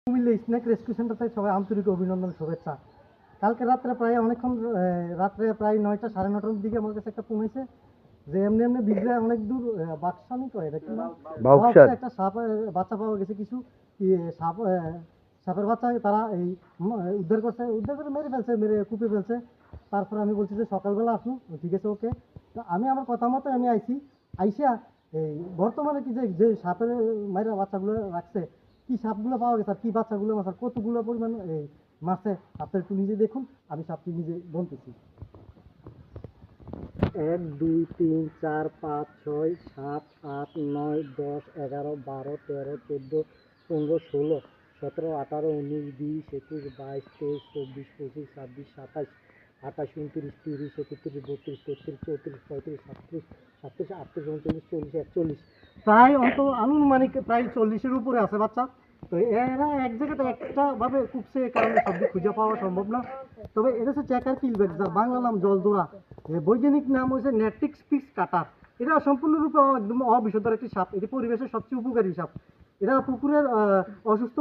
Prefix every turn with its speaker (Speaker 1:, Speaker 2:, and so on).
Speaker 1: Comilla snake rescue centre থেকে সবাই আন্তরিক অভিনন্দন, শুভেচ্ছা। কালকে রাত্রে প্রায় অনেকক্ষণ, রাত্রে প্রায় 9টা 9:30টার দিকে আমার কাছে একটা ফোন হয়েছে যে এমনি এমনি বিজরা অনেক দূর বাক্সানি করে এটা একটা সাপ বাচ্চা পাওয়া গেছে। কিছু সাপের বাচ্চা তারা এই উদ্ধার করে মেরে ফেলছে, মেরে কুপে ফেলছে। তারপরে আমি বলছি যে সকালবেলা আসুন, ঠিক আছে ওকে। তো আমি আমার কথা মতো আমি আইসা এই বর্তমানে কি যে সাপের মায়েরা বাচ্চাগুলো রাখছে, কি সাপগুলো পাওয়া গেছে আর কি বাচ্চাগুলো মাছ আর কতগুলো পরিমাণ এই মাছে, আপনার একটু নিজে দেখুন, আমি সাপটি নিজে বলতেছি। 1 2 3 4 5 6 7 8 9 10 11 12 13 14 15 16 17 18 19 20 21 22 23 24 25 26 27 28 29 30 31 32 33 34 35 36 37 38 39 40 41 প্রায় আনুমানিক প্রায় 40-এর উপরে আছে বাচ্চা। তো এরা এক জায়গাতে একটা ভাবে কুপছে, কারণে সবজি খুঁজে পাওয়া সম্ভব না। তবে এটা হচ্ছে চেকার কিলব্যাক, যার বাংলা নাম জলদোড়া, বৈজ্ঞানিক নাম হচ্ছে নেট্রিক্স পিক্স কাটার। এটা সম্পূর্ণরূপে একদম অবিষধর একটি সাপ। এটি পরিবেশের সবচেয়ে উপকারী সাপ। এটা পুকুরের অসুস্থ